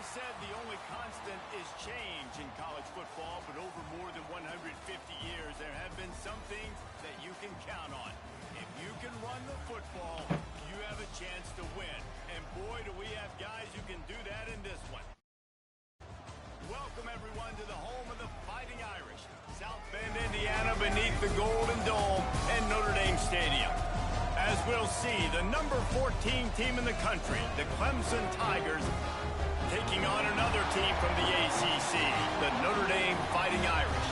always said the only constant is change in college football, but over more than 150 years, there have been some things that you can count on. If you can run the football, you have a chance to win. And boy, do we have guys who can do that in this one. Welcome, everyone, to the home of the Fighting Irish. South Bend, Indiana, beneath the Golden Dome and Notredame Stadium. As we'll see, the number 14 team in the country, the Clemson Tigers, taking on another team from the ACC, the Notredame Fighting Irish.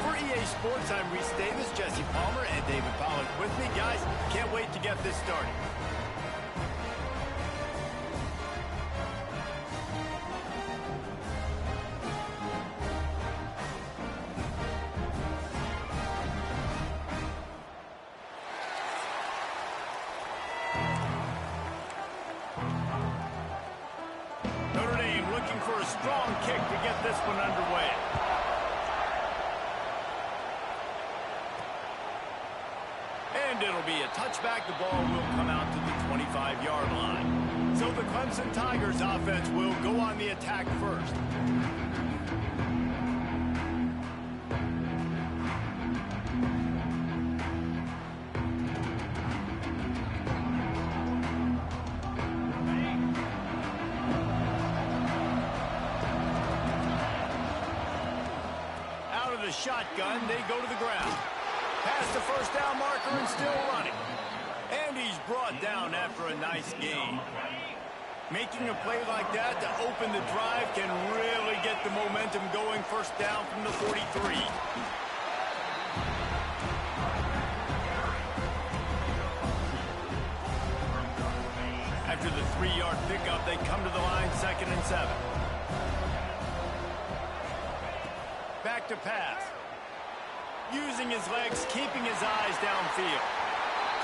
For EA Sports, I'm Reese Davis, Jesse Palmer, and David Pollack with me. Guys, can't wait to get this started. Looking for a strong kick to get this one underway. And it'll be a touchback. The ball will come out to the 25-yard line. So the Clemson Tigers offense will go on the attack first. Shotgun, they go to the ground. Past the first down marker and still running. And he's brought down after a nice gain. Making a play like that to open the drive can really get the momentum going. First down from the 43. After the 3-yard pickup, they come to the line, 2nd and 7. Back to pass. Using his legs, keeping his eyes downfield.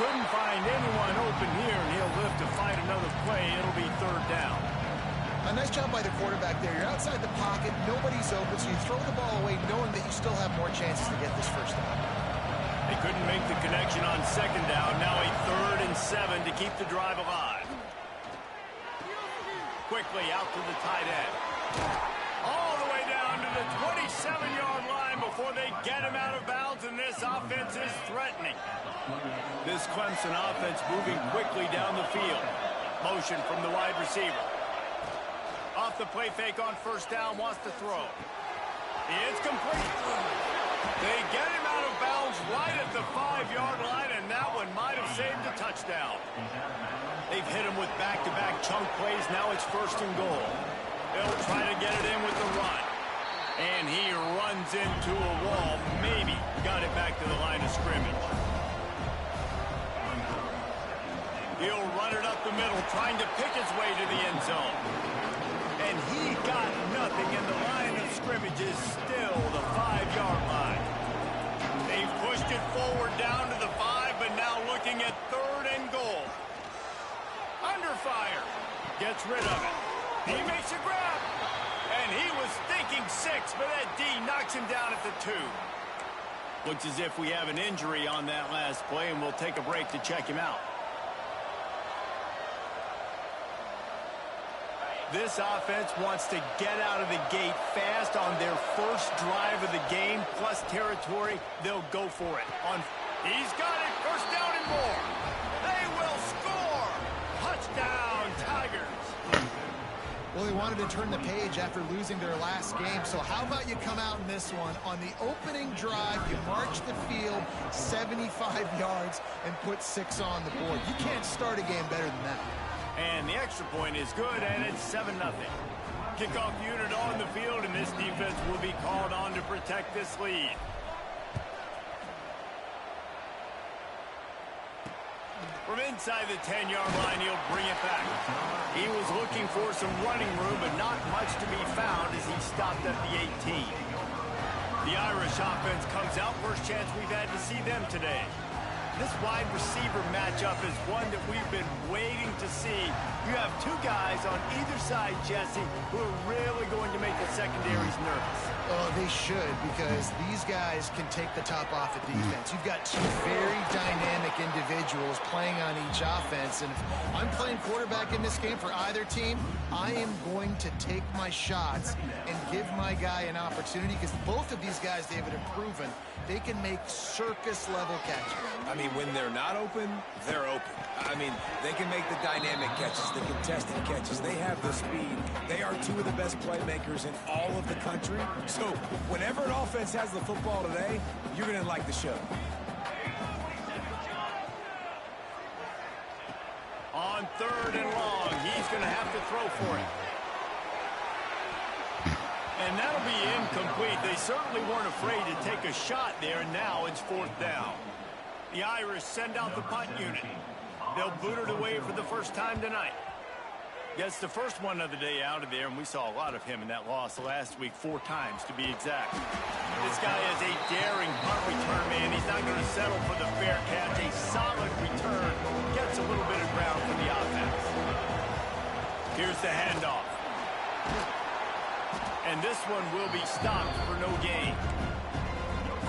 Couldn't find anyone open here, and he'll live to fight another play. It'll be 3rd down. A nice job by the quarterback there. You're outside the pocket, nobody's open, so you throw the ball away knowing that you still have more chances to get this first down. They couldn't make the connection on 2nd down. Now a 3rd and 7 to keep the drive alive. Quickly out to the tight end. All the way down to the 27-yard line before they get him out of bounds, and this offense is threatening. This Clemson offense moving quickly down the field. Motion from the wide receiver. Off the play fake on 1st down, wants to throw. It's complete. They get him out of bounds right at the 5-yard line, and that one might have saved a touchdown. They've hit him with back-to-back chunk plays. Now it's 1st and goal. They'll try to get it in with the run. And he runs into a wall. Maybe got it back to the line of scrimmage. He'll run it up the middle, trying to pick his way to the end zone. And he got nothing, and the line of scrimmage is still the 5-yard line. They've pushed it forward down to the 5, but now looking at 3rd and goal. Under fire. Gets rid of it. He makes a grab, and he was thinking 6, but that D knocks him down at the 2. Looks as if we have an injury on that last play, and we'll take a break to check him out. This offense wants to get out of the gate fast on their first drive of the game, plus territory. They'll go for it. He's got it, 1st down and more. They will score. Touchdown, Tigers. Well, they wanted to turn the page after losing their last game, so how about you come out in this one? On the opening drive, you march the field 75 yards and put 6 on the board. You can't start a game better than that. And the extra point is good, and it's 7-0. Kickoff unit on the field, and this defense will be called on to protect this lead. From inside the 10-yard line, he'll bring it back. He was looking for some running room, but not much to be found as he stopped at the 18. The Irish offense comes out. First chance we've had to see them today. This wide receiver matchup is one that we've been waiting to see. You have two guys on either side, Jesse, who are really going to make the secondaries nervous. Oh, they should, because these guys can take the top off the defense. You've got two very dynamic individuals playing on each offense, and if I'm playing quarterback in this game for either team, I am going to take my shots and give my guy an opportunity, because both of these guys, David, have proven they can make circus-level catches. I mean, when they're not open, they're open. I mean, they can make the dynamic catches, the contested catches. They have the speed. They are two of the best playmakers in all of the country. So whenever an offense has the football today, you're going to like the show. On 3rd and long, he's going to have to throw for it. And that'll be incomplete. They certainly weren't afraid to take a shot there, and now it's 4th down. The Irish send out the punt unit. They'll boot it away for the first time tonight. Gets the first one of the day out of there, and we saw a lot of him in that loss last week, 4 times to be exact. This guy is a daring punt return man. He's not going to settle for the fair catch. A solid return. Gets a little bit of ground for the offense. Here's the handoff. And this one will be stopped for no gain.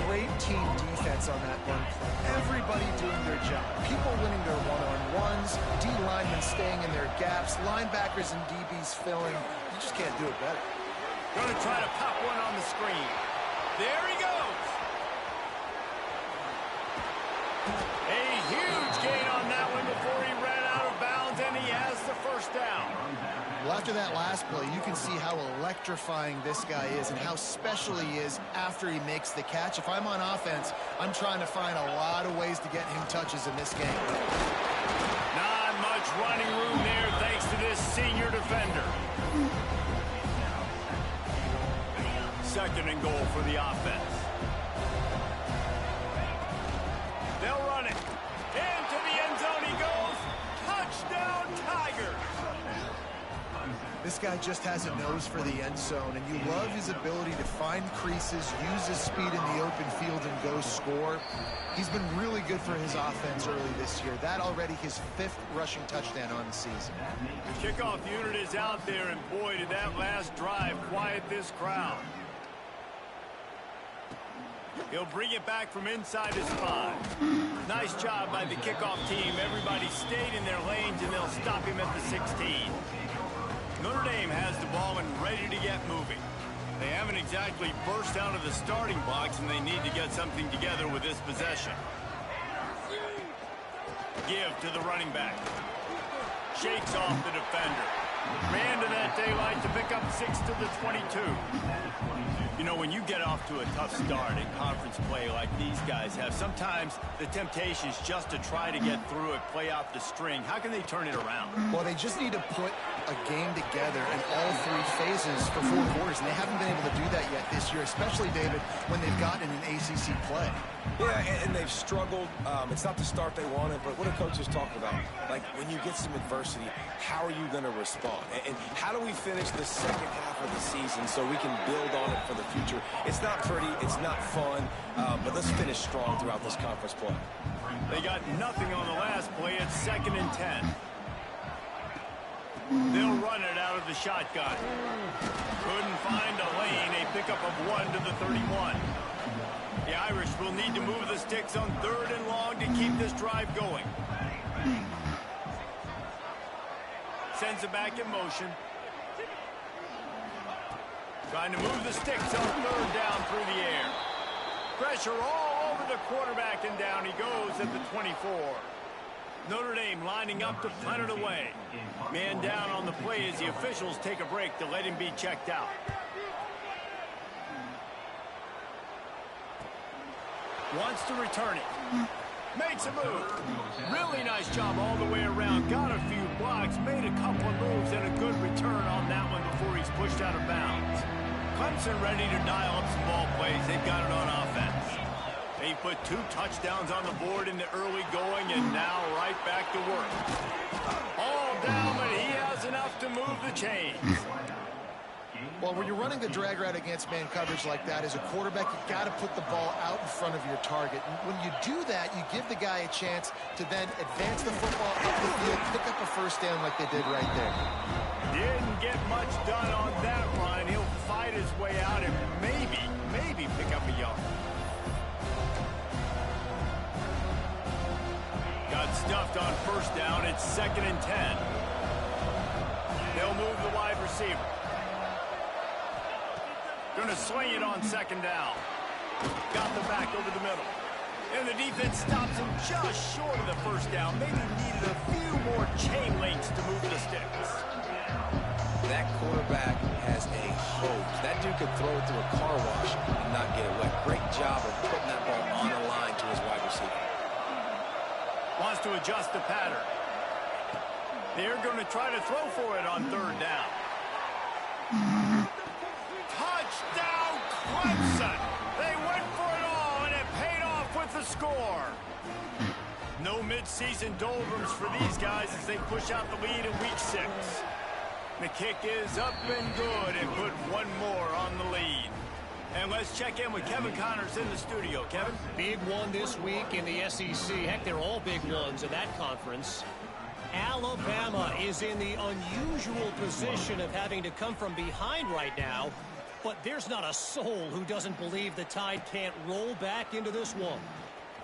Great team defense on that run play. Everybody doing their job. People winning their one-on-ones, D linemen staying in their gaps, linebackers and DBs filling. You just can't do it better. Going to try to pop one on the screen. There he goes. A huge gain on that one before he ran out of bounds, and he has the first down. Well, after that last play, you can see how electrifying this guy is and how special he is after he makes the catch. If I'm on offense, I'm trying to find a lot of ways to get him touches in this game. Not much running room there thanks to this senior defender. 2nd and goal for the offense. They'll run it. Into the end zone he goes. Touchdown, Tigers. This guy just has a nose for the end zone, and you love his ability to find creases, use his speed in the open field, and go score. He's been really good for his offense early this year. That already his 5th rushing touchdown on the season. The kickoff unit is out there, and boy, did that last drive quiet this crowd. He'll bring it back from inside his spot. Nice job by the kickoff team. Everybody stayed in their lanes, and they'll stop him at the 16. Notre Dame has the ball and ready to get moving. They haven't exactly burst out of the starting blocks, and they need to get something together with this possession. Give to the running back. Shakes off the defender. Ran to that daylight to pick up 6 to the 22. You know, when you get off to a tough start in conference play like these guys have, sometimes the temptation is just to try to get through it, play out the string. How can they turn it around? Well, they just need to put a game together in all 3 phases for 4 quarters, and they haven't been able to do that yet this year, especially, David, when they've gotten an ACC play. Yeah, and they've struggled. It's not the start they wanted, but what are coaches talking about? Like, when you get some adversity, how are you going to respond? And how do we finish the second half of the season so we can build on it for the future? It's not pretty, it's not fun, but let's finish strong throughout this conference play. They got nothing on the last play. It's 2nd and 10. They'll run it out of the shotgun. Couldn't find a lane. A pickup of 1 to the 31. The Irish will need to move the sticks on 3rd and long to keep this drive going. Sends it back in motion. Trying to move the sticks on 3rd down through the air. Pressure all over the quarterback, and down he goes at the 24. Notre Dame lining up to punt it away. Man down on the play as the officials take a break to let him be checked out. Wants to return it. Makes a move. Really nice job all the way around. Got a few blocks, made a couple of moves, and a good return on that one before he's pushed out of bounds. Clemson ready to dial up some ball plays. They've got it on offense. They put 2 touchdowns on the board in the early going, and now right back to work. All down, but he has enough to move the chains. Well, when you're running the drag route against man coverage like that, as a quarterback, you got to put the ball out in front of your target. And when you do that, you give the guy a chance to then advance the football up the field, pick up a first down like they did right there. Didn't get much done on that run. He'll fight his way out and maybe pick up a yard. Got stuffed on first down. It's 2nd and 10. They'll move the wide receiver. Going to swing it on 2nd down. Got the back over the middle. And the defense stops him just short of the first down. Maybe needed a few more chain links to move the sticks. That quarterback has a hose. That dude could throw it through a car wash and not get it wet. Great job of putting that ball on the line to his wide receiver. Wants to adjust the pattern. They're going to try to throw for it on 3rd down. Touchdown, Clemson! They went for it all, and it paid off with the score. No midseason doldrums for these guys as they push out the lead in Week 6. The kick is up and good and put one more on the lead. And let's check in with Kevin Connors in the studio. Kevin? Big one this week in the SEC. Heck, they're all big ones in that conference. Alabama is in the unusual position of having to come from behind right now, but there's not a soul who doesn't believe the Tide can't roll back into this one.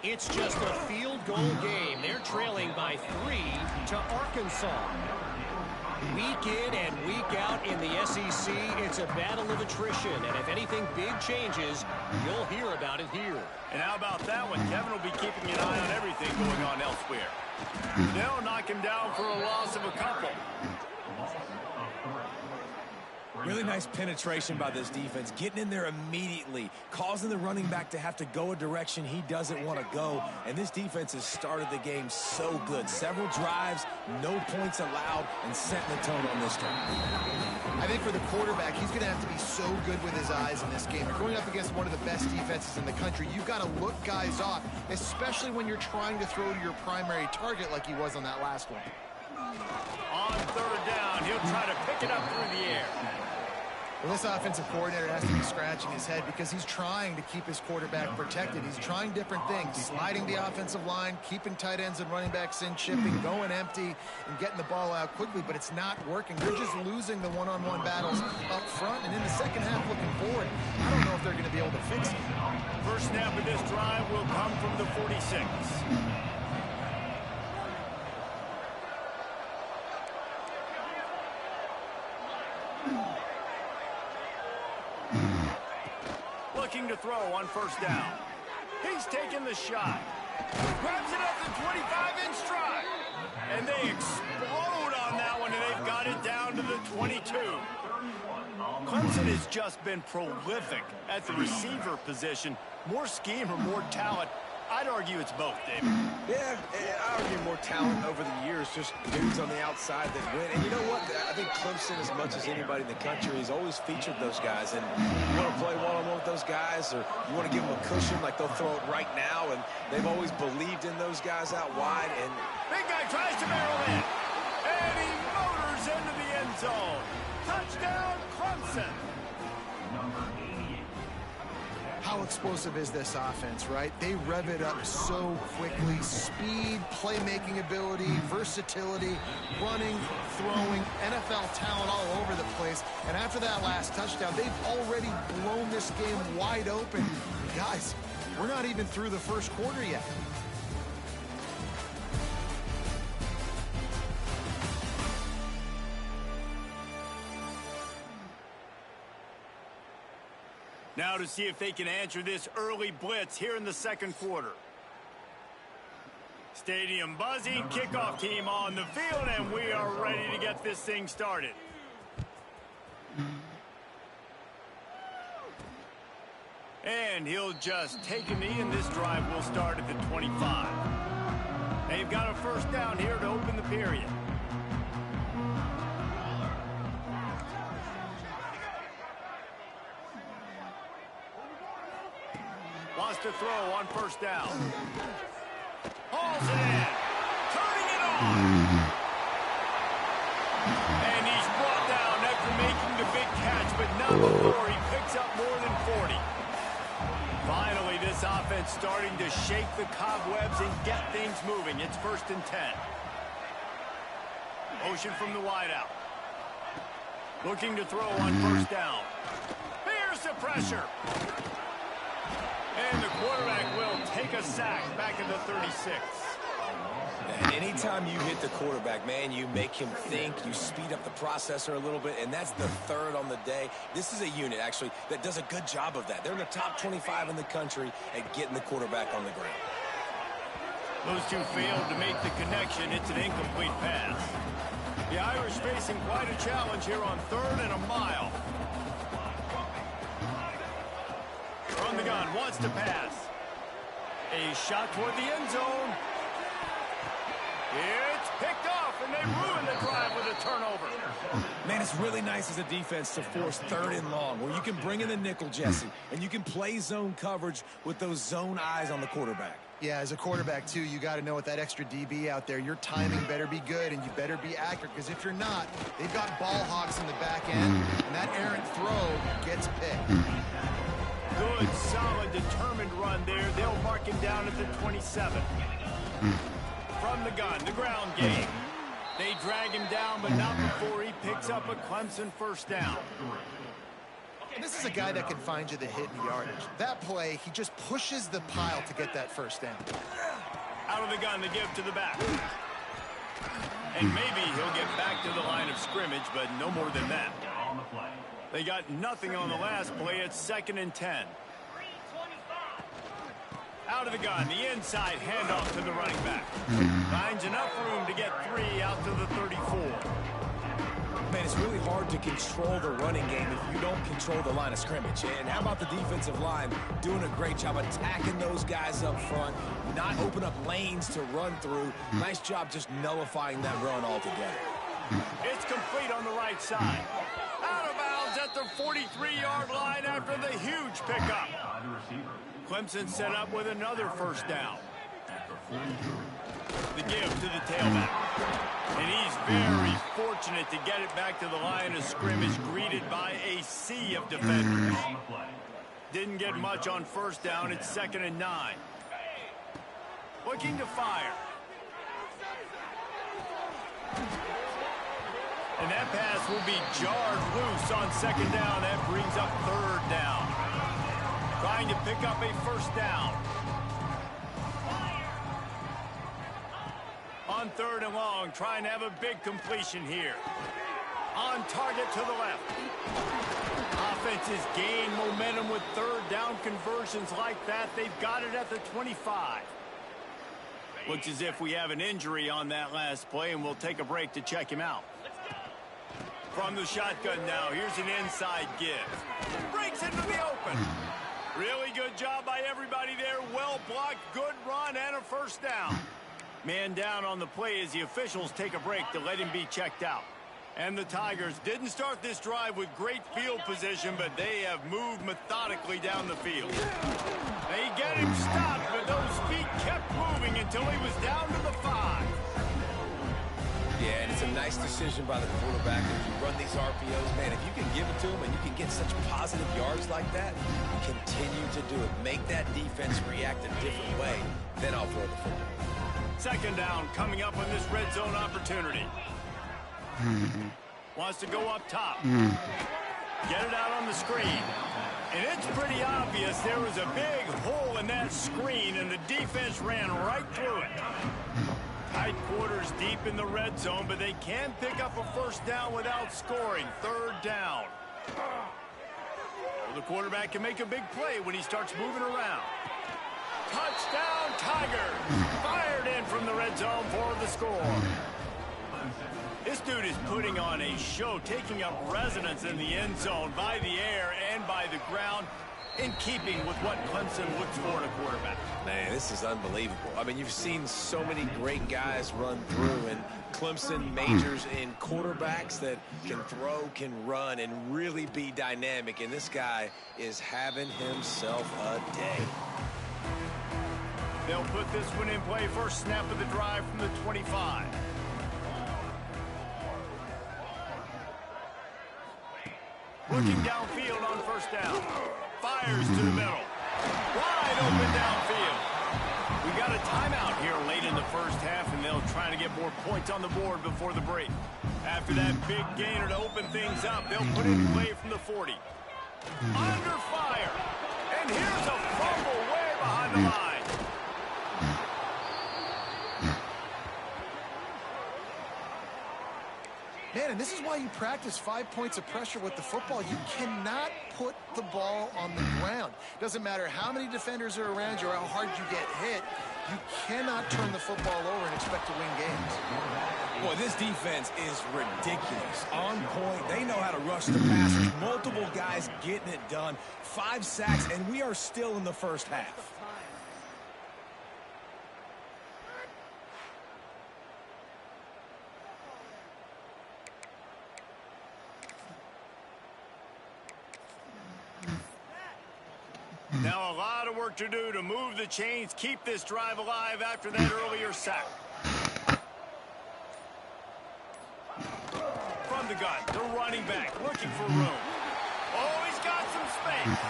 It's just a field goal game. They're trailing by 3 to Arkansas. Week in and week out in the SEC, it's a battle of attrition, and if anything big changes, you'll hear about it here. And how about that one? Kevin will be keeping an eye on everything going on elsewhere. They'll knock him down for a loss of a couple. Really nice penetration by this defense, getting in there immediately, causing the running back to have to go a direction he doesn't want to go. And this defense has started the game so good. Several drives, no points allowed, and setting the tone on this one. I think for the quarterback, he's going to have to be so good with his eyes in this game. You're going up against one of the best defenses in the country. You've got to look guys off, especially when you're trying to throw to your primary target like he was on that last one. On 3rd down, he'll try to pick it up through the air. Well, this offensive coordinator has to be scratching his head because he's trying to keep his quarterback protected. He's trying different things, sliding the offensive line, keeping tight ends and running backs in, chipping, going empty, and getting the ball out quickly, but it's not working. They're just losing the one-on-one battles up front, and in the second half looking forward, I don't know if they're going to be able to fix it. First snap of this drive will come from the 46. Looking to throw on 1st down. He's taking the shot. Grabs it at the 25-inch stride. And they explode on that one, and they've got it down to the 22. Clemson has just been prolific at the receiver position. More scheme or more talent. I'd argue it's both, David. Yeah, I argue more talent over the years, just dudes on the outside that win. And you know what? I think Clemson, as much as anybody in the country, has always featured those guys. And you want to play one-on-one with those guys, or you want to give them a cushion like they'll throw it right now. And they've always believed in those guys out wide. And big guy tries to barrel in. And he motors into the end zone. Touchdown, Clemson. How explosive is this offense, right? They rev it up so quickly. Speed, playmaking ability, versatility, running, throwing, NFL talent all over the place. And after that last touchdown, they've already blown this game wide open. Guys, we're not even through the first quarter yet. Now to see if they can answer this early blitz here in the second quarter. Stadium buzzing, kickoff team on the field, and we are ready to get this thing started. And he'll just take a knee, and this drive will start at the 25. They've got a first down here to open the period. Wants to throw on first down. Hauls it in. Turning it on. And he's brought down after making the big catch, but on the floor. He picks up more than 40. Finally, this offense starting to shake the cobwebs and get things moving. It's 1st and 10. Motion from the wideout. Looking to throw on 1st down. Here's the pressure. And the quarterback will take a sack back at the 36. And anytime you hit the quarterback, man, you make him think, you speed up the processor a little bit, and that's the 3rd on the day. This is a unit, actually, that does a good job of that. They're in the top 25 in the country at getting the quarterback on the ground. Those two failed to make the connection. It's an incomplete pass. The Irish facing quite a challenge here on 3rd and a mile. From the gun, wants to pass. A shot toward the end zone. It's picked off, and they ruin the drive with a turnover. Man, it's really nice as a defense to force 3rd and long, where you can bring in the nickel, Jesse, and you can play zone coverage with those zone eyes on the quarterback. Yeah, as a quarterback, too, you got to know with that extra DB out there, your timing better be good and you better be accurate, because if you're not, they've got ball hawks in the back end, and that errant throw gets picked. Good, solid, determined run there. They'll mark him down at the 27. From the gun, the ground game. They drag him down, but not before he picks up a Clemson 1st down. This is a guy that can find you the hit and yardage. That play, he just pushes the pile to get that 1st down. Out of the gun, the give to the back. And maybe he'll get back to the line of scrimmage, but no more than that. They got nothing on the last play. It's 2nd and 10. Out of the gun, the inside handoff to the running back. Finds enough room to get 3 out to the 34. Man, it's really hard to control the running game if you don't control the line of scrimmage. And how about the defensive line doing a great job attacking those guys up front, not open up lanes to run through. Nice job just nullifying that run altogether. It's complete on the right side. Out of bounds at the 43-yard line after the huge pickup. Clemson set up with another 1st down. The give to the tailback. And he's very fortunate to get it back to the line of scrimmage, greeted by a sea of defenders. Didn't get much on 1st down. It's 2nd and 9. Looking to fire. And that pass will be jarred loose on 2nd down. That brings up 3rd down. Trying to pick up a 1st down. On 3rd and long, trying to have a big completion here. On target to the left. Offenses gain momentum with 3rd down conversions like that. They've got it at the 25. Looks as if we have an injury on that last play, and we'll take a break to check him out. From the shotgun now, here's an inside give. Breaks into the open. Really good job by everybody there. Well blocked, good run, and a 1st down. Man down on the play as the officials take a break to let him be checked out. And the Tigers didn't start this drive with great field position, but they have moved methodically down the field. They get him stopped, but those feet kept moving until he was down to the 5. Yeah, and it's a nice decision by the quarterback. If you run these RPOs, man, if you can give it to him and you can get such positive yards like that, continue to do it. Make that defense react a different way, then I'll throw the football. 2nd down coming up on this red zone opportunity. Wants to go up top. Get it out on the screen. And it's pretty obvious there was a big hole in that screen, and the defense ran right through it. Tight quarters deep in the red zone, but they can pick up a 1st down without scoring. 3rd down. Well, the quarterback can make a big play when he starts moving around. Touchdown, Tigers! Fired in from the red zone for the score. This dude is putting on a show, taking up residence in the end zone by the air and by the ground, in keeping with what Clemson looks for in a quarterback. Man, this is unbelievable. I mean, you've seen so many great guys run through, and Clemson majors in quarterbacks that can throw, can run, and really be dynamic, and this guy is having himself a day. They'll put this one in play. First snap of the drive from the 25. Looking downfield on first down. Fires to the middle. Wide open downfield. We got a timeout here late in the first half, and they'll try to get more points on the board before the break. After that big gainer to open things up, they'll put it in play from the 40. Under fire. And here's a fumble way behind the line. Man, and this is why you practice 5 points of pressure with the football. You cannot put the ball on the ground. Doesn't matter how many defenders are around you or how hard you get hit. You cannot turn the football over and expect to win games. Boy, this defense is ridiculous. On point. They know how to rush the passes. Multiple guys getting it done. 5 sacks, and we are still in the first half. Now a lot of work to do to move the chains, keep this drive alive after that earlier sack. From the gun, the running back looking for room. Oh, he's got some space.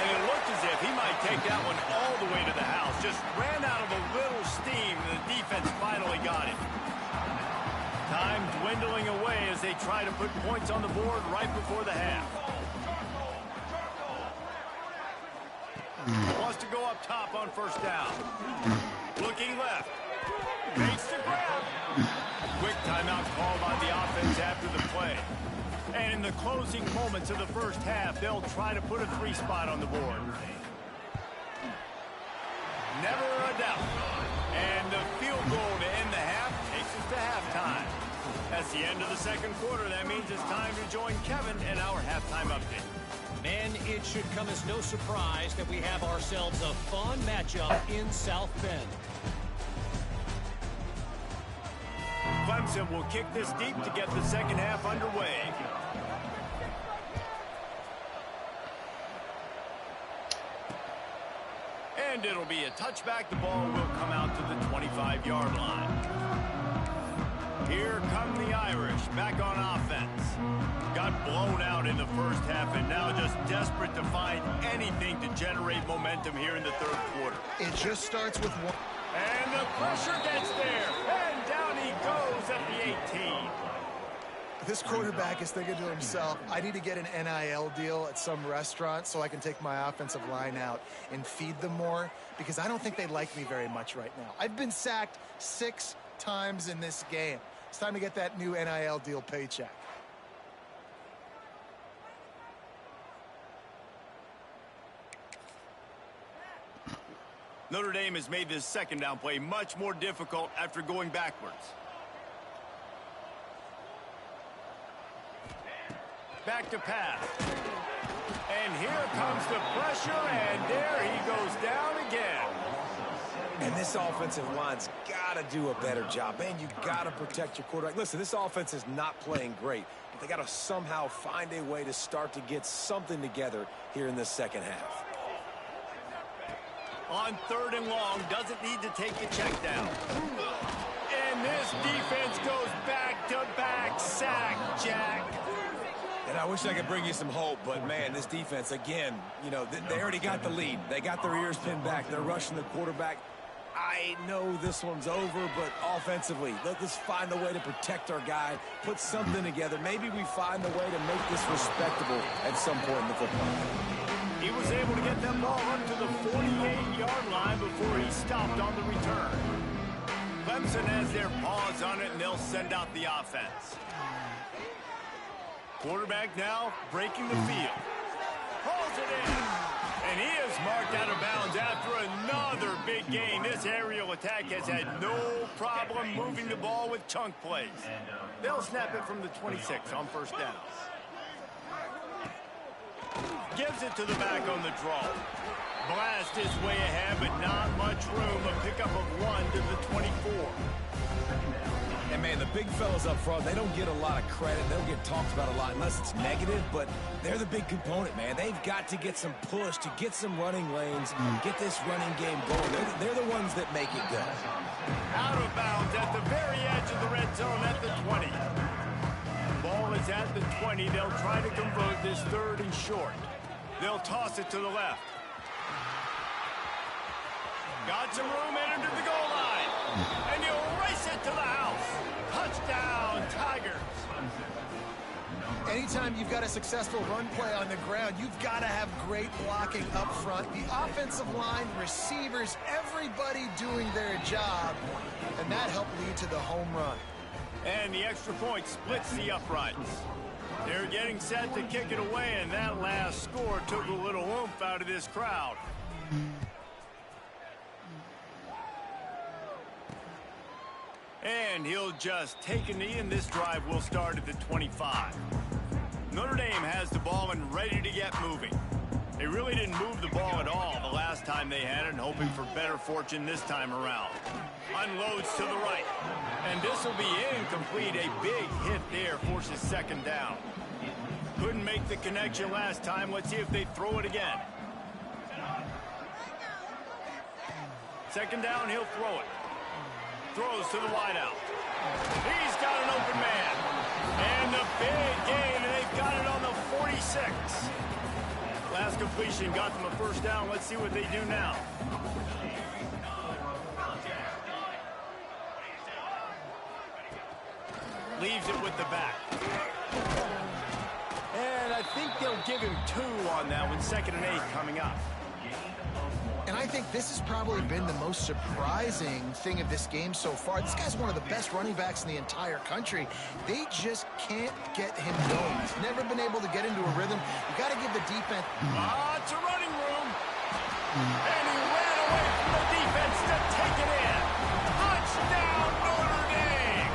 And it looked as if he might take that one all the way to the house. Just ran out of a little steam, and the defense finally got it. Time dwindling away as they try to put points on the board right before the half. Wants to go up top on first down. Looking left. Makes the grab. Quick timeout call by the offense after the play. And in the closing moments of the first half, they'll try to put a 3 spot on the board. Never a doubt. And the field goal to end the half takes us to halftime. That's the end of the second quarter. That means it's time to join Kevin and our halftime update. Man, it should come as no surprise that we have ourselves a fun matchup in South Bend. Clemson will kick this deep to get the second half underway. And it'll be a touchback. The ball will come out to the 25-yard line. Here come the Irish, back on offense. Got blown out in the first half and now just desperate to find anything to generate momentum here in the third quarter. It just starts with one. And the pressure gets there. And down he goes at the 18. This quarterback is thinking to himself, I need to get an NIL deal at some restaurant so I can take my offensive line out and feed them more, because I don't think they like me very much right now. I've been sacked 6 times in this game. It's time to get that new NIL deal paycheck. Notre Dame has made this second down play much more difficult after going backwards. Back to pass. And here comes the pressure, and there he goes down again. And this offensive line's got to do a better job. Man, you got to protect your quarterback. Listen, this offense is not playing great, but they got to somehow find a way to start to get something together here in this second half. On 3rd and long, doesn't need to take the check down. And this defense goes back-to-back sack, Jack. And I wish I could bring you some hope, but, man, this defense, again, you know, they already got the lead. They got their ears pinned back. They're rushing the quarterback. I know this one's over, but offensively, let's find a way to protect our guy, put something together. Maybe we find a way to make this respectable at some point in the football game. He was able to get that ball up to the 48-yard line before he stopped on the return. Clemson has their paws on it, and they'll send out the offense. Quarterback now breaking the field. Pulls it in. And he is marked out of bounds after another big gain. This aerial attack has had no problem moving the ball with chunk plays. They'll snap it from the 26 on first down. Gives it to the back on the draw. Blast his way ahead, but not much room. A pickup of 1 to the 24. And, man, the big fellas up front, they don't get a lot of credit. They don't get talked about a lot unless it's negative, but they're the big component, man. They've got to get some push, to get some running lanes, get this running game going. They're the ones that make it go. Out of bounds at the very edge of the red zone at the 20. Ball is is at the 20. They'll try to convert this 3rd and short. They'll toss it to the left. Got some room headed to the goal line. And he'll race it to the house. Touchdown, Tigers. Anytime you've got a successful run play on the ground, you've got to have great blocking up front. The offensive line, receivers, everybody doing their job. And that helped lead to the home run. And the extra point splits the uprights. They're getting set to kick it away, and that last score took a little oomph out of this crowd. And he'll just take a knee, and this drive will start at the 25. Notre Dame has the ball and ready to get moving. They really didn't move the ball at all the last time they had it, and hoping for better fortune this time around. Unloads to the right. And this will be incomplete. A big hit there forces 2nd down. Couldn't make the connection last time. Let's see if they throw it again. 2nd down, he'll throw it. Throws to the wideout. He's got an open man. And the big gain, and they've got it on the 46. Last completion got them a 1st down. Let's see what they do now. Leaves it with the back. And I think they'll give him 2 on that one. 2nd and 8 coming up. And I think this has probably been the most surprising thing of this game so far. This guy's one of the best running backs in the entire country. They just can't get him going. He's never been able to get into a rhythm. You got to give the defense... It's a running room. And he ran away from the defense to take it in. Touchdown, Notre Dame.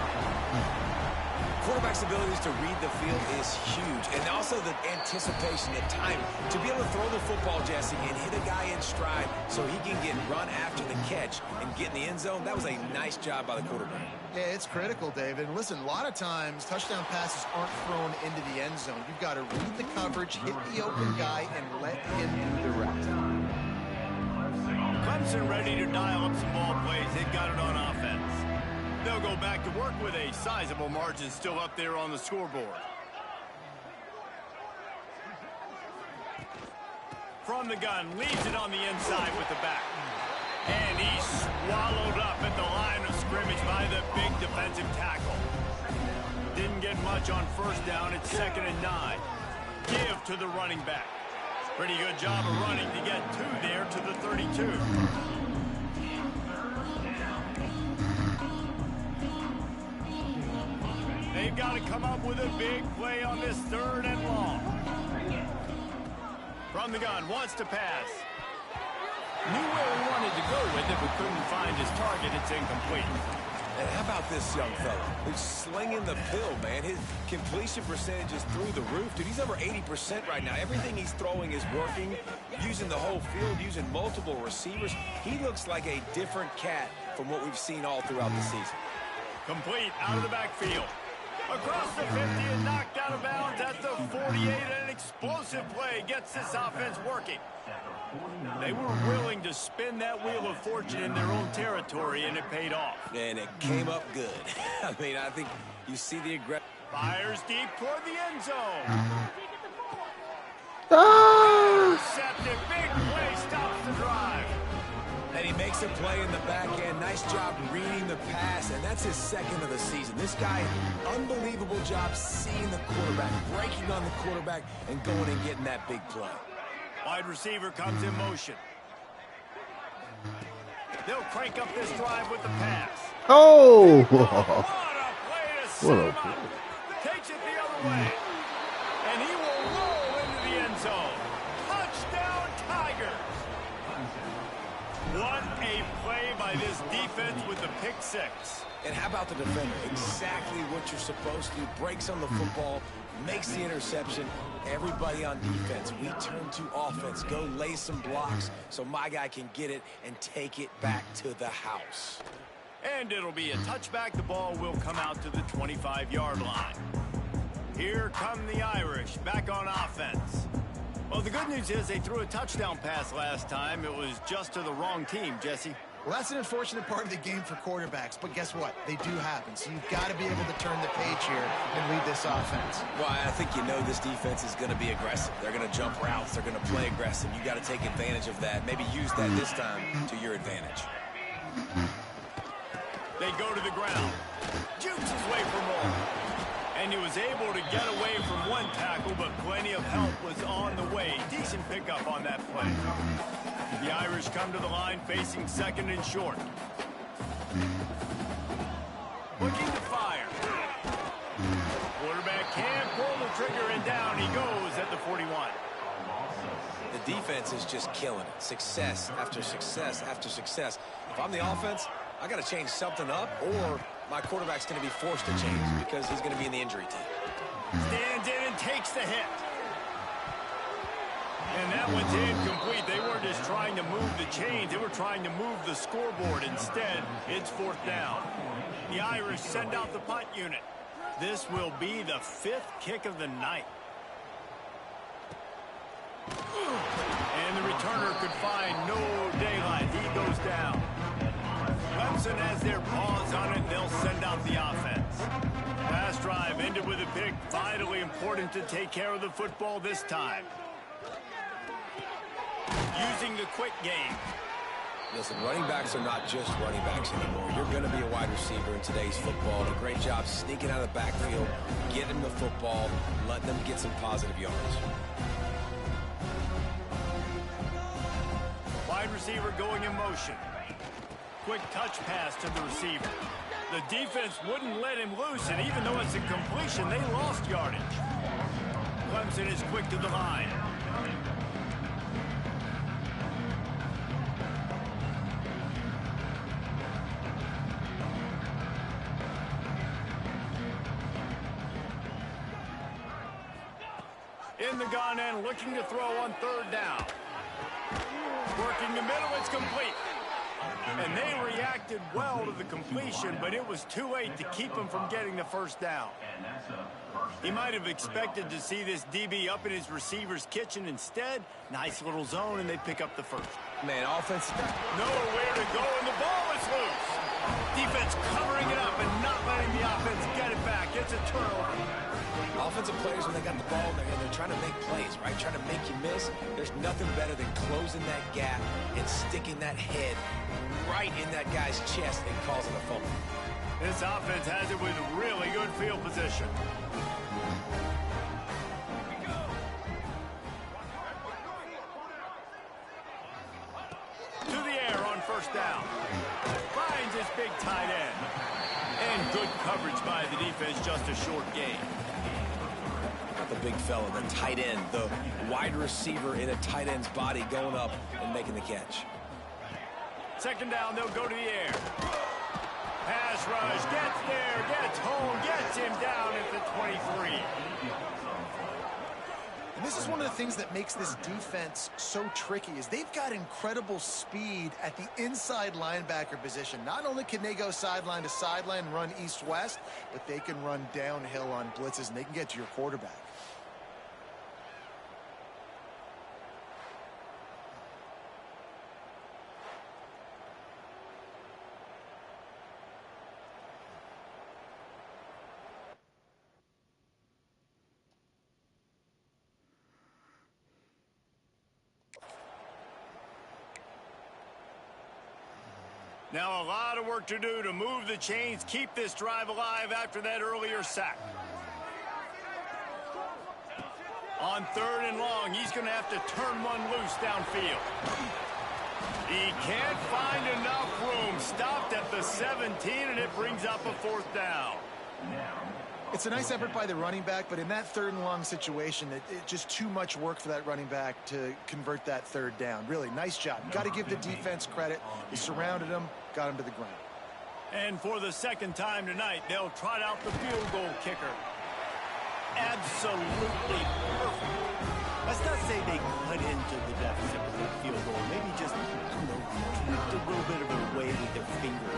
Quarterback's abilities to read the field is huge. And also the anticipation, the time to be able to throw the football, Jesse, and hit a guy in stride so he can get run after the catch and get in the end zone. That was a nice job by the quarterback. Yeah, it's critical, David. Listen, a lot of times touchdown passes aren't thrown into the end zone. You've got to read the coverage, hit the open guy, and let him do the rest. Clemson ready to dial up some ball plays. They've got it on offense. They'll go back to work with a sizable margin still up there on the scoreboard. From the gun, leaves it on the inside with the back. And he's swallowed up at the line of scrimmage by the big defensive tackle. Didn't get much on 1st down. It's 2nd and 9. Give to the running back. Pretty good job of running to get 2 there to the 32. They've got to come up with a big play on this 3rd and long. From the gun, wants to pass. Knew where he wanted to go with it, but couldn't find his target. It's incomplete. And how about this young fella? He's slinging the pill, man. His completion percentage is through the roof. Dude, he's over 80% right now. Everything he's throwing is working, using the whole field, using multiple receivers. He looks like a different cat from what we've seen all throughout the season. Complete out of the backfield. Across the 50 and knocked out of bounds at the 48. An explosive play gets this offense working. They were willing to spin that wheel of fortune in their own territory, and it paid off. And it came up good. I mean, I think you see the aggression. Fires deep toward the end zone. Intercepted. Big play stops the drive. And he makes a play in the back end. Nice job reading the pass, and that's his 2nd of the season. This guy, unbelievable job seeing the quarterback, breaking on the quarterback, and going and getting that big play. Wide receiver comes in motion. They'll crank up this drive with the pass. Oh! What a play to set him up. Takes it the other way. And he will roll into the end zone. Touchdown, Tigers. What a play by this defense with the pick 6. And how about the defender? Exactly what you're supposed to do. Breaks on the football, makes the interception. Everybody on defense, we turn to offense. Go lay some blocks so my guy can get it and take it back to the house. And it'll be a touchback. The ball will come out to the 25-yard line. Here come the Irish back on offense. Well, the good news is they threw a touchdown pass last time. It was just to the wrong team, Jesse. Well, that's an unfortunate part of the game for quarterbacks, but guess what? They do happen, so you've got to be able to turn the page here and lead this offense. Well, I think you know this defense is going to be aggressive. They're going to jump routes. They're going to play aggressive. You got to take advantage of that. Maybe use that this time to your advantage. They go to the ground. Jukes his way for more. And he was able to get away from one tackle, but plenty of help was on the way. Decent pickup on that play. The Irish come to the line facing second and short. Looking to fire. Quarterback can't pull the trigger, and down he goes at the 41. The defense is just killing it. Success after success after success. If I'm the offense, I got to change something up, or my quarterback's going to be forced to change because he's going to be in the injury team. Stands in and takes the hit. And that one's incomplete. They weren't just trying to move the chains. They were trying to move the scoreboard. Instead, it's fourth down. The Irish send out the punt unit. This will be the 5th kick of the night. And the returner could find no daylight. He goes down. Clemson has their paws on it. They'll send out the offense. Last drive ended with a pick. Vitally important to take care of the football this time. Using the quick game. Listen, running backs are not just running backs anymore. You're going to be a wide receiver in today's football. A great job sneaking out of the backfield, getting the football, letting them get some positive yards. Wide receiver going in motion. Quick touch pass to the receiver. The defense wouldn't let him loose, and even though it's a completion, they lost yardage. Clemson is quick to the line. In the gun and looking to throw on third down. Working the middle, it's complete. And they reacted well to the completion, but it was too late to keep him from getting the first down. He might have expected to see this DB up in his receiver's kitchen. Instead, nice little zone, and they pick up the first. Man, offense. Nowhere to go, and the ball is loose. Defense covering it up and not letting the offense get it back. It's a turnover. Offensive players, when they got the ball in their hand, they're trying to make plays, right? Trying to make you miss. There's nothing better than closing that gap and sticking that head right in that guy's chest and causing a fumble. This offense has it with really good field position. To the air on first down. Finds his big tight end. And good coverage by the defense, just a short gain. Not the big fella, the tight end, the wide receiver in a tight end's body going up and making the catch. Second down, they'll go to the air. Pass rush, gets there, gets home, gets him down at the 23. And this is one of the things that makes this defense so tricky is they've got incredible speed at the inside linebacker position. Not only can they go sideline to sideline and run east-west, but they can run downhill on blitzes, and they can get to your quarterback. Now a lot of work to do to move the chains, keep this drive alive after that earlier sack. On third and long, he's going to have to turn one loose downfield. He can't find enough room. Stopped at the 17, and it brings up a fourth down. It's a nice effort by the running back, but in that third and long situation, it's just too much work for that running back to convert that third down. Really, nice job. Got to give the defense credit. He surrounded him, got him to the ground. And for the second time tonight, they'll trot out the field goal kicker. Absolutely perfect. Let's not say they cut into the deficit with that field goal. Maybe just, I don't know, tweaked a little bit of a way with their finger.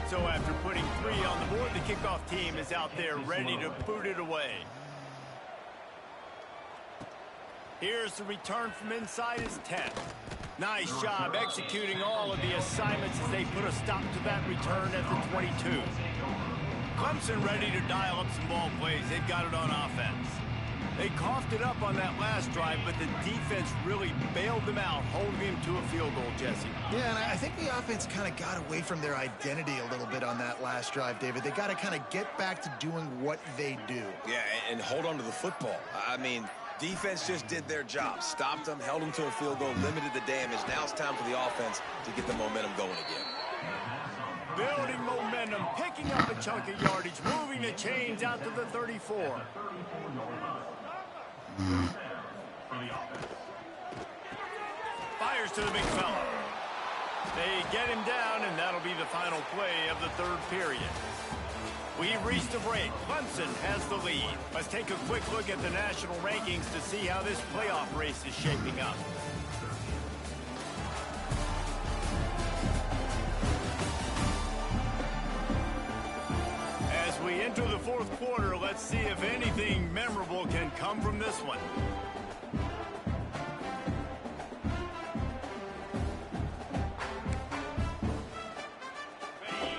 So So after putting 3 on the board, the kickoff team is out there ready to boot it away. Here's the return from inside his 10. Nice job executing all of the assignments as they put a stop to that return at the 22. Clemson ready to dial up some ball plays. They've got it on offense. They coughed it up on that last drive, but the defense really bailed them out, holding them to a field goal, Jesse. Yeah, and I think the offense kind of got away from their identity a little bit on that last drive, David. They got to kind of get back to doing what they do. Yeah, and hold on to the football. I mean, defense just did their job. Stopped them, held them to a field goal, limited the damage. Now it's time for the offense to get the momentum going again. Building momentum, picking up a chunk of yardage, moving the chains out to the 34. Fires to the big fella. They get him down, and that'll be the final play of the third period. We've reached the break. Clemson has the lead. Let's take a quick look at the national rankings to see how this playoff race is shaping up. As we enter the fourth quarter, let's see if anything memorable can come from this one.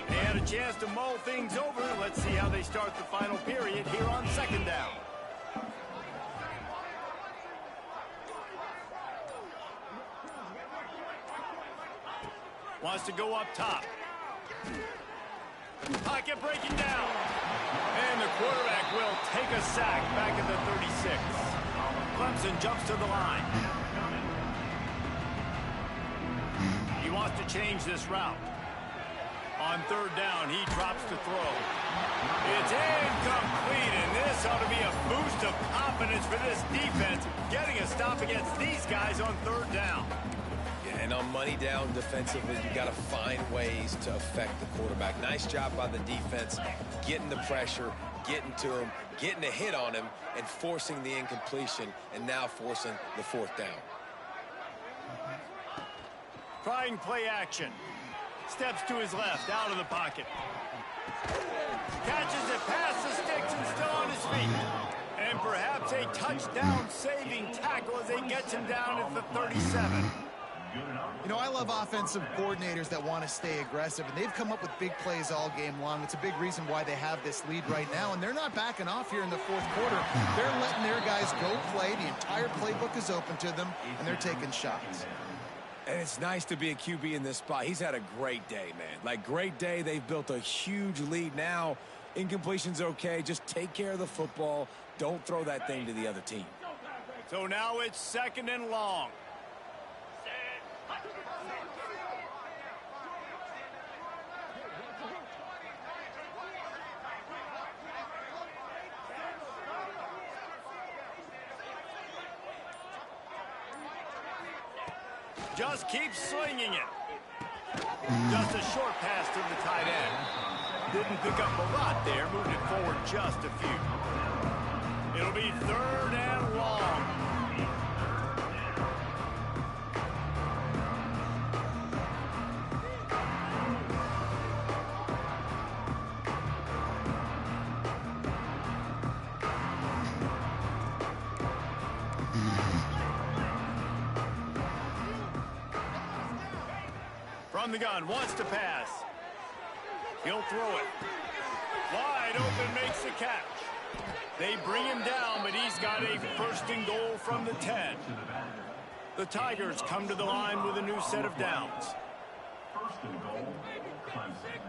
They had a chance to mull things over. Let's see how they start the final period here on second down. Wants to go up top. Pocket breaking down. And the quarterback will take a sack back at the 36. Clemson jumps to the line. He wants to change this route. On third down, he drops to throw. It's incomplete, and this ought to be a boost of confidence for this defense, getting a stop against these guys on third down. And on money down defensively, you got to find ways to affect the quarterback. Nice job by the defense, getting the pressure, getting to him, getting a hit on him, and forcing the incompletion, and now forcing the fourth down. Trying play action. Steps to his left, out of the pocket. Catches it past the sticks and still on his feet. And perhaps a touchdown-saving tackle as he gets him down at the 37. You know, I love offensive coordinators that want to stay aggressive, and they've come up with big plays all game long. It's a big reason why they have this lead right now, and they're not backing off here in the fourth quarter. They're letting their guys go play. The entire playbook is open to them, and they're taking shots. And it's nice to be a QB in this spot. He's had a great day, man. Like, great day. They've built a huge lead now. Incompletion's okay. Just take care of the football. Don't throw that thing to the other team. So now it's second and long. Just keeps slinging it. Just a short pass to the tight end. Didn't pick up a lot there. Moved it forward just a few. It'll be third and long. From the gun, wants to pass. He'll throw it. Wide open, makes the catch. They bring him down, but he's got a first and goal from the 10. The Tigers come to the line with a new set of downs. First and goal, Clemson.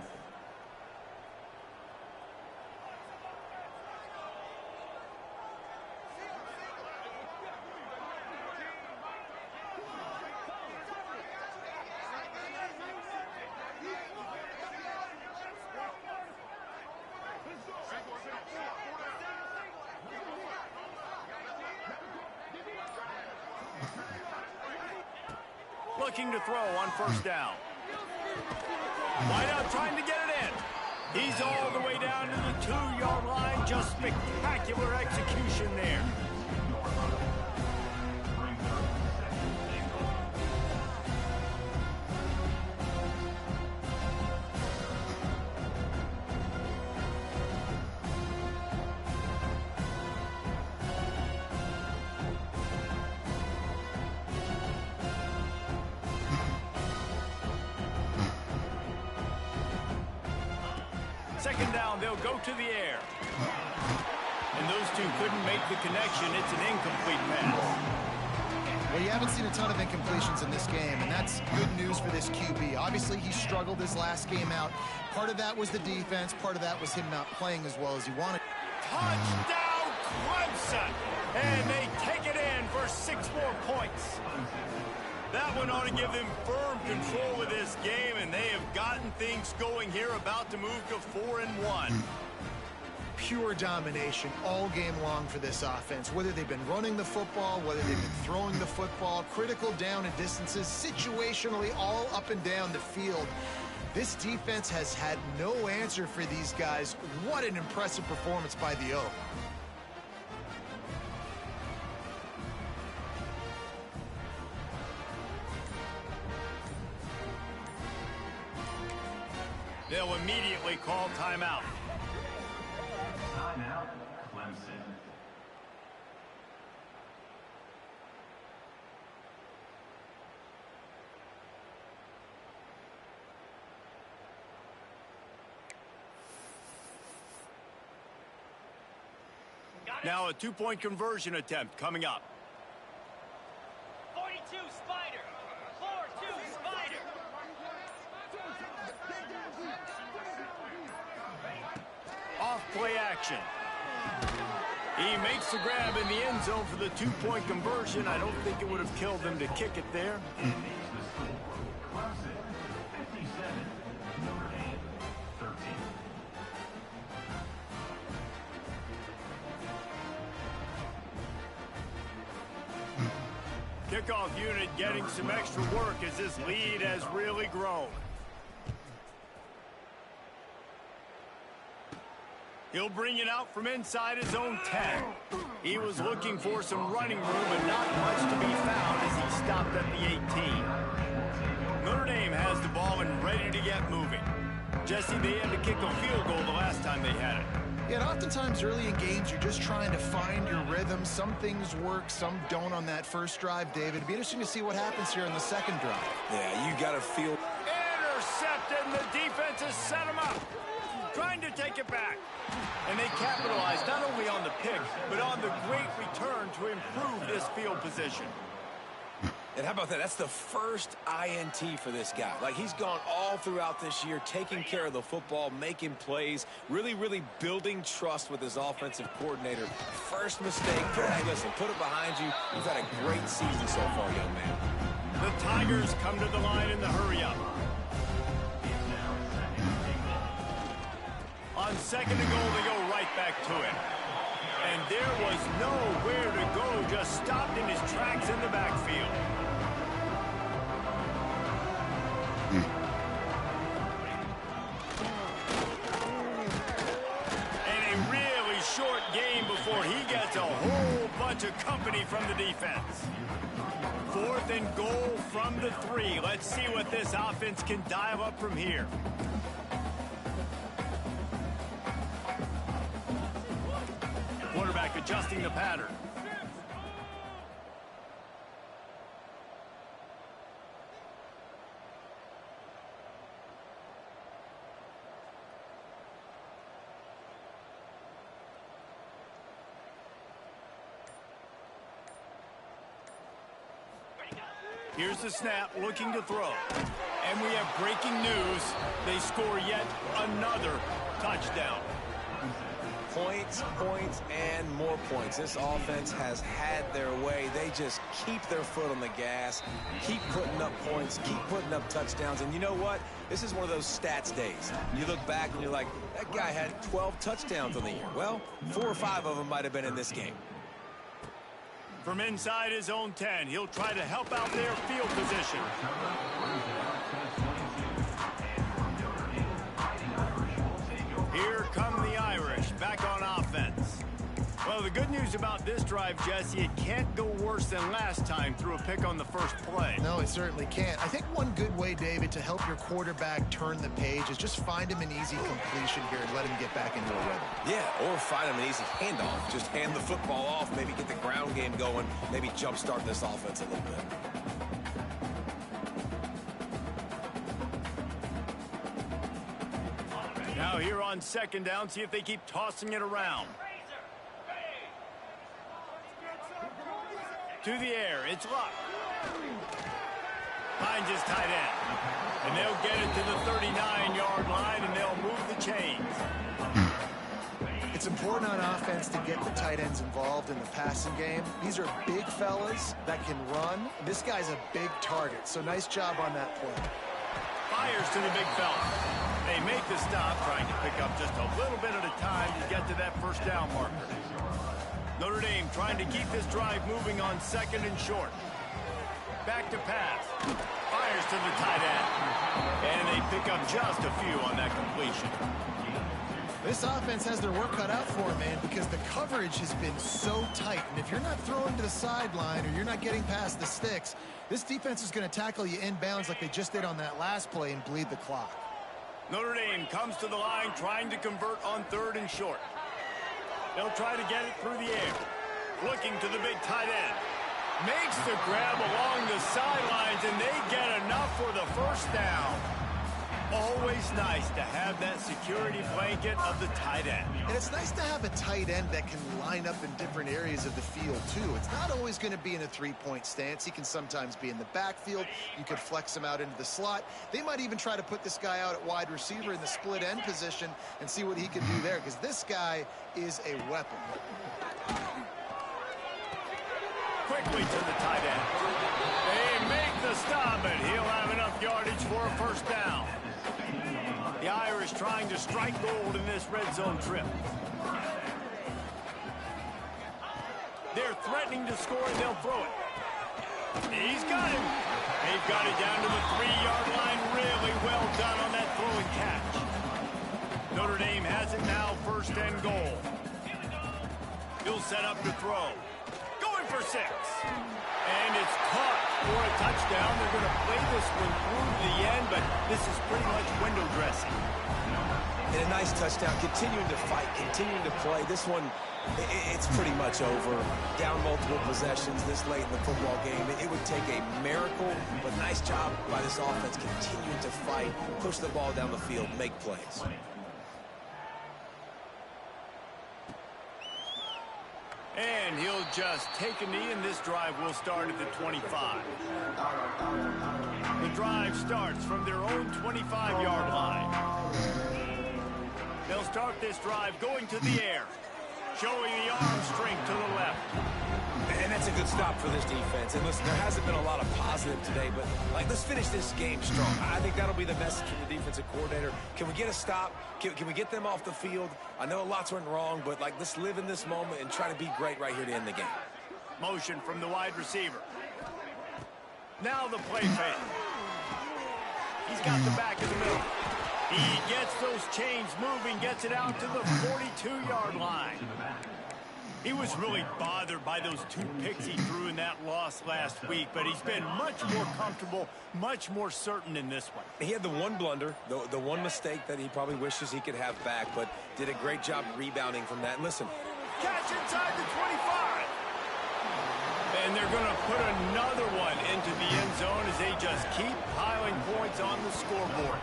Looking to throw on first down. Wide out trying to get it in. He's all the way down to the 2-yard line. Just spectacular execution there. Second down, they'll go to the air. And those two couldn't make the connection. It's an incomplete pass. Well, you haven't seen a ton of incompletions in this game, and that's good news for this QB. Obviously, he struggled his last game out. Part of that was the defense. Part of that was him not playing as well as he wanted. Touchdown, Clemson! And they take it in for 6 more points. That one ought to give them firm control of this game, and they have gotten things going here, about to move to 4-1. Pure domination all game long for this offense. Whether they've been running the football, whether they've been throwing the football, critical down and distances, situationally all up and down the field. This defense has had no answer for these guys. What an impressive performance by the Oak. They'll immediately call timeout. Timeout, Clemson. Now a 2-point conversion attempt coming up. 42 Spider. 4-2 Spider. Off play action. He makes the grab in the end zone for the 2-point conversion. I don't think it would have killed them to kick it there. The score, Clemson 57, Notredame 13. Kickoff unit getting some extra work as this lead has really grown. He'll bring it out from inside his own 10. He was looking for some running room, but not much to be found as he stopped at the 18. Notre Dame has the ball and ready to get moving. Jesse, they had to kick a field goal the last time they had it. Yeah, and oftentimes early in games, you're just trying to find your rhythm. Some things work, some don't on that first drive, David. It'd be interesting to see what happens here in the second drive. Yeah, you got to feel... Intercepted, and the defense has set him up. Trying to take it back. And they capitalized not only on the pick, but on the great return to improve this field position. And how about that? That's the first INT for this guy. Like, he's gone all throughout this year, taking care of the football, making plays, really building trust with his offensive coordinator. First mistake, hey, listen, put it behind you. You've had a great season so far, young man. The Tigers come to the line in the hurry-up. On second and goal, they go right back to it. And there was nowhere to go, just stopped in his tracks in the backfield. And a really short game before he gets a whole bunch of company from the defense. 4th and goal from the 3. Let's see what this offense can dial up from here. Quarterback adjusting the pattern. Here's the snap, looking to throw. And we have breaking news. They score yet another touchdown. Points, and more points. This offense has had their way. They just keep their foot on the gas, keep putting up points, keep putting up touchdowns. And you know what? This is one of those stats days. You look back and you're like, that guy had 12 touchdowns on the year. Well, 4 or 5 of them might have been in this game. From inside his own 10, he'll try to help out their field position. Here come the Irish, back on offense. Well, the good news about this drive, Jesse, it can't go worse than last time through a pick on the first play. No, it certainly can't. I think one good way, David, to help your quarterback turn the page is just find him an easy completion here and let him get back into a rhythm. Yeah, or find him an easy handoff. Just hand the football off, maybe get the ground game going, maybe jumpstart this offense a little bit. Now here on second down, see if they keep tossing it around. To the air, it's Luck. Finds his tight end. And they'll get it to the 39-yard line, and they'll move the chains. It's important on offense to get the tight ends involved in the passing game. These are big fellas that can run. This guy's a big target, so nice job on that play. Fires to the big fella. They make the stop, trying to pick up just a little bit at a time to get to that first down marker. Notre Dame trying to keep this drive moving on second and short. Back to pass. Fires to the tight end. And they pick up just a few on that completion. This offense has their work cut out for them, man, because the coverage has been so tight. And if you're not throwing to the sideline or you're not getting past the sticks, this defense is going to tackle you inbounds like they just did on that last play and bleed the clock. Notre Dame comes to the line trying to convert on third and short. They'll try to get it through the air. Looking to the big tight end. Makes the grab along the sidelines, and they get enough for the first down. Always nice to have that security blanket of the tight end. And it's nice to have a tight end that can line up in different areas of the field, too. It's not always going to be in a three-point stance. He can sometimes be in the backfield. You could flex him out into the slot. They might even try to put this guy out at wide receiver in the split end position and see what he can do there, because this guy is a weapon. Quickly to the tight end. They make the stop, and he'll have enough yardage for a first down. The Irish trying to strike gold in this red zone trip. They're threatening to score, and they'll throw it. He's got him. They've got it down to the 3-yard line. Really well done on that throw and catch. Notre Dame has it now, first and goal. He'll set up to throw. Going for 6. And it's caught for a touchdown. They're going to play this one through to the end, but this is pretty much window dressing. And a nice touchdown, continuing to fight, continuing to play. This one, it's pretty much over. Down multiple possessions this late in the football game. It would take a miracle, but nice job by this offense continuing to fight, push the ball down the field, make plays. And he'll just take a knee, and this drive will start at the 25. The drive starts from their own 25-yard line. They'll start this drive going to the air, showing the arm strength to the left. And that's a good stop for this defense. And listen, there hasn't been a lot of positive today, but let's finish this game strong. I think that'll be the message from the defensive coordinator. Can we get a stop? Can we get them off the field? I know lots went wrong, but let's live in this moment and try to be great right here to end the game. Motion from the wide receiver. Now the play fake. He's got the back in the middle. He gets those chains moving, gets it out to the 42-yard line. He was really bothered by those 2 picks he threw in that loss last week, but he's been much more comfortable, much more certain in this one. He had the one blunder, the one mistake that he probably wishes he could have back, but did a great job rebounding from that. And listen. Catch inside the 25. And they're going to put another one into the end zone as they just keep piling points on the scoreboard.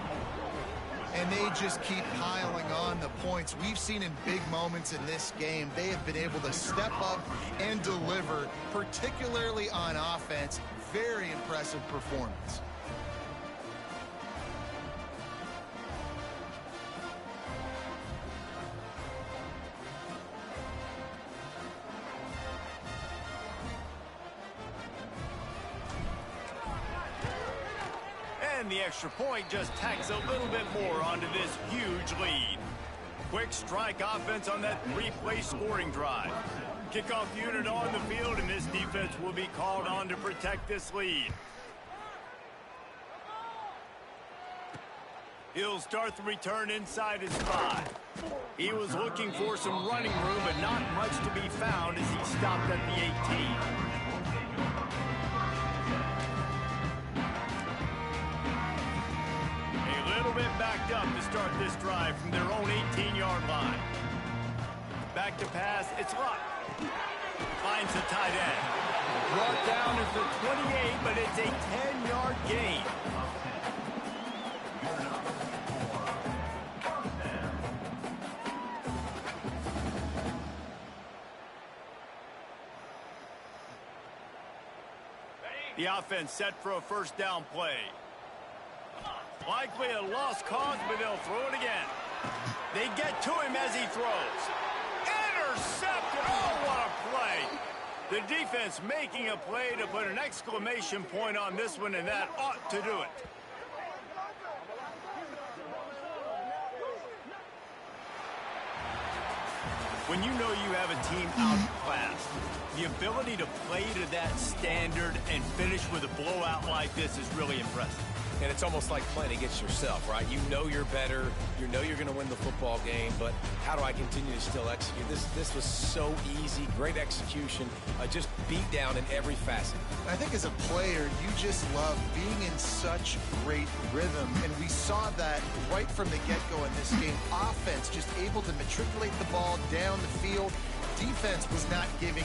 And they just keep piling on the points. We've seen in big moments in this game, they have been able to step up and deliver, particularly on offense. Very impressive performance. And the extra point just tacks a little bit more onto this huge lead. Quick strike offense on that 3-play scoring drive. Kickoff unit on the field, and this defense will be called on to protect this lead. He'll start the return inside his 5. He was looking for some running room, but not much to be found as he stopped at the 18. Bit backed up to start this drive from their own 18-yard line. Back to pass, it's Luck. Finds the tight end. Brought down at the 28, but it's a 10-yard gain. The offense set for a first down play. Likely a lost cause, but they'll throw it again. They get to him as he throws. Intercepted. Oh, what a play. The defense making a play to put an exclamation point on this one, and that ought to do it. When you know you have a team outclassed, the ability to play to that standard and finish with a blowout like this is really impressive. And it's almost like playing against yourself, right? You know you're better. You know you're going to win the football game, but how do I continue to still execute? This was so easy. Great execution. Just beat down in every facet. I think as a player, you just love being in such great rhythm, and we saw that right from the get-go in this game. Offense just able to matriculate the ball down the field. Defense was not giving